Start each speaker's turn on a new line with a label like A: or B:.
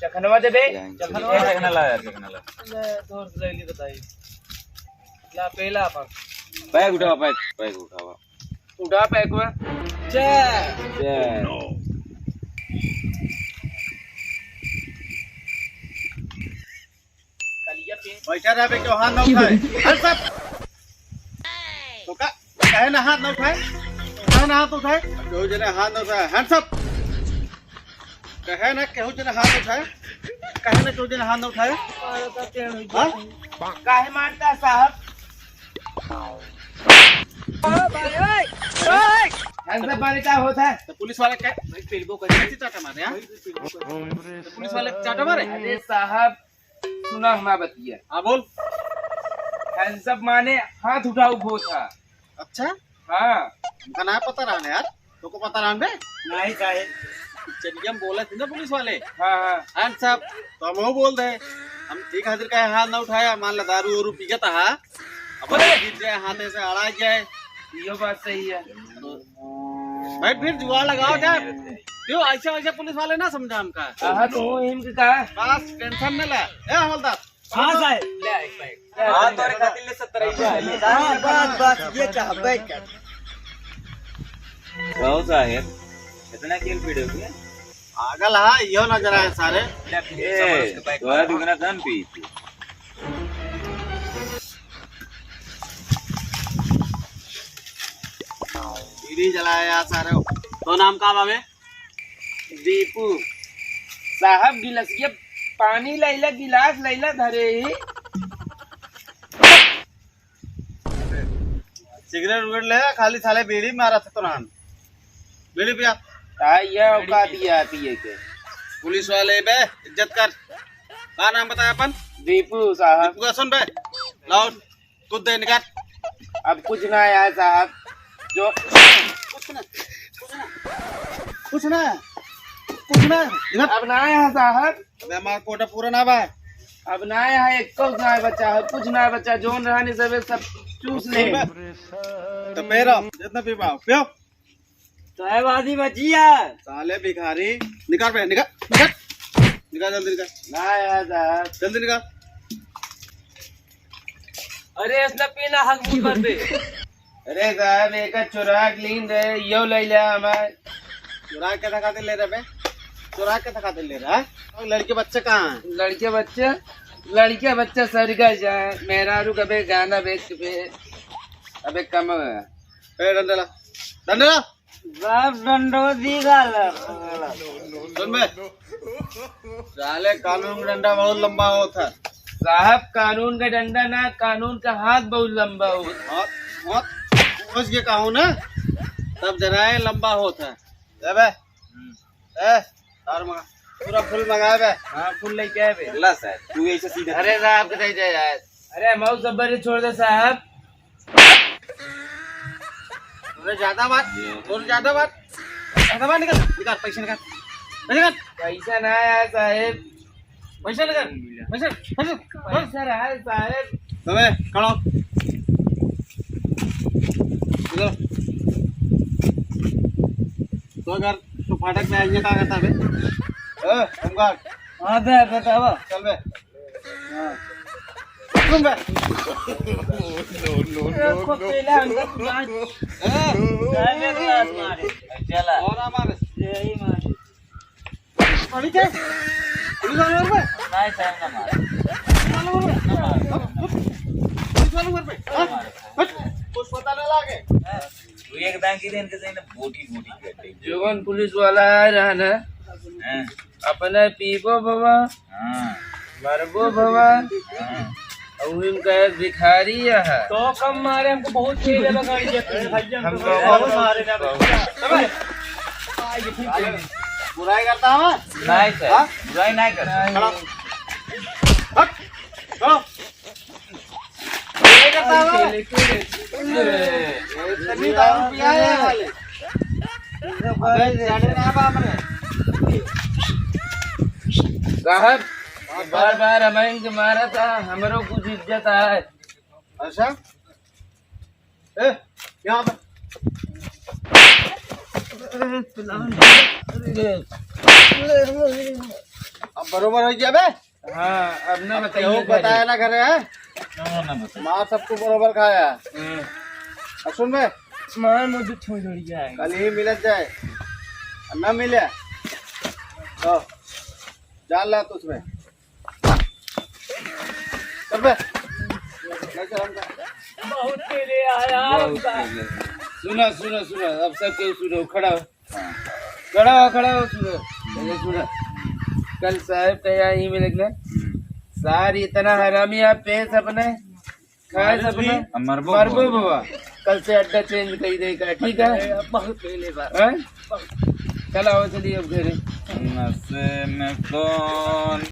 A: चखनवा दे बे
B: चखनवा चखना ला यार चखना ला
A: ले तोर लैली बताई ला पहला अपन
B: पैक उठावा पैक उठावा
A: उठा पैकवा चे कलिया पे
C: पैसा ना पे क्यों हाथ ना उठाए हर सब तो का कहे ना हाथ ना उठाए कहे ना हाथ उठाए क्यों जने हाथ ना उठाए हैंड्स अप कहे ना क्यों जने हाथ उठाए कहे ना क्यों जने हाथ ना उठाए हाँ
A: काहे मारता साहब ऐसा बारे क्या होता है
C: तो पुलिस वाले क्या भाई पेलबो कैसे चाटा मारे हैं तो पुलिस वाले चाटा मारे
A: अरे साहब सुना हमारा बतिया
C: हाँ बोल
A: हैंडसअप माने हाथ उठाओ वो था
C: अच्छा
A: हाँ
C: हमका ना पता रहने यार तो को पता रहने
A: नहीं साहे
C: चलिए हम बोले थे ना पुलिस वाले
A: हाँ हाँ
C: हैंड्स अप तो हम वो बोल रहे हम ठीक हाजिर का हाथ ना उठाया मान ला दारू वारू पी गया था अब गिर जाए हाथे से अड़ा जाए
A: ये बात सही है
C: भाई फिर जुगाड़ लगाओ जाए क्यों ऐसे वैसे पुलिस वाले ना समझा हमका
A: हाँ तो हिम के कहा
C: बस टेंशन न ले ए हवलदार
A: हाँ साहब ले एक बैग
B: हां तोरे खातिर ले 70
A: हाँ बस ये चाह बैग कर
B: बहुत साहेब इतना खेल पीड़े हुए
C: आगल हा यो नजर आए सारे
B: ए तोरा दुगना धन पी
C: बीड़ी जलाया सारे तो नाम का बाबे
A: दीपू साहब गिलास ये पानी लैला गिलास लैला धरे ही
C: सिगरेट उगरेट ले खाली साले बीड़ी मारा था तो नाम बीड़ी पिया
A: ये औकात दिया पिए के
C: पुलिस वाले बे इज्जत कर का नाम बताया अपन
A: दीपू साहब
C: दीपू का सुन बे लाओ खुद दे निकाल
A: अब कुछ ना है साहब जो
C: कुछ ना कुछ ना कुछ ना निकाल
A: अब ना है साहब
C: अबे हमारा कोटा पूरा ना बा
A: अब ना है एक को ना है बच्चा है कुछ ना है बच्चा जोन रहने सब सब चूस ले
C: तो मेरा जितना पी पाओ पियो
A: साहब आदि बचिया
C: साले भिखारी निकाल बे निकाल निकाल निकाल जल्दी निकाल
A: ना है साहब
C: जल्दी निकाल
A: अरे इसने पीना हक मुंह कर दे अरे साहब एक चुरा क्लीन दे यो ले लिया हमारे
C: चुरा के खाते ले रहे बे चुरा के खाते ले रहा है और लड़के बच्चे कहाँ हैं
A: लड़के बच्चे सरगा जाए मेहरारू कभी गाना बेच पे अबे कम
C: ए डंडला डंडला
A: बाप डंडो दी गाल
C: सुन बे साले कानून का डंडा बहुत लंबा होता है
A: साहब कानून का डंडा ना कानून का हाथ बहुत लंबा होता
C: हाथ समझ के कहूँ ना तब जराए लंबा होता है बे और मंगा पूरा फुल मंगाए बे
A: हाँ फुल लेके आए बे
B: ला साहब तू ऐसे सीधा
A: अरे साहब कहीं जाए यार अरे मऊ जब्बर छोड़ दे साहब
C: ज्यादा बात निकल निकाल पैसे निकाल
A: पैसा ना आया साहेब
C: पैसा निकाल पैसा पैसा
A: पैसा रहा है साहेब
C: अबे खड़ो इधर तो अगर तो फाटक में आइए क्या करता बे होमगार्ड
A: हाँ बे बतावा
C: चल बे हां सुन बे
A: को पहले अंदर दुकान साहब क्लास मारे
B: चला
C: और हमारे
A: यही मारे
C: अभी क्या पुलिस वाले पे
B: नहीं साहब ना मार
C: पुलिस वाले पे कुछ पता नहीं लागे
B: तू एक दान की दिन के सही ना बोटी करते
A: जोगन पुलिस वाला आ रहा ना
B: हैं
A: अपने पीबो बाबा
B: हां
A: मरबो बाबा और इनका भिखारी है तो कम मारे हमको बहुत तेज लगा हमको बहुत मारे ना
C: बुराई करता हूँ
B: नहीं सर बुराई नहीं कर
C: खड़ा हट चलो ये करता हूँ इतनी दारू पिया है वाले अबे जाने ना बाप रे
A: साहब बार बार हमें मारा था हमारो कुछ इज्जत है
C: अच्छा ए यहाँ पे अब बरोबर हो गया बे।
A: हाँ अब ना
C: केहू
A: बताइए
C: बताया ना घरे है
B: ना बता
C: मार सबको बरोबर खाया। अब सुन बे
A: मार मुझे छोड़ जाए
C: कल ही मिलत जाए और न मिले तो जान ला तुझमें चल बे ले चल हमका।
A: बहुत पहले आया सुनो सुनो सुनो अब सब के सुनो खड़ा हो खड़ा हो सुनो पहले सुनो कल साहब कया ही में लगना सार इतना हरामी आप पे सपने खाए सपने
B: मरबो
A: मरबो बाबा कल से अड्डा चेंज कर देगा ठीक है बहुत पहले बात है चल आओ चलिए अब घरे
B: नशे में कौन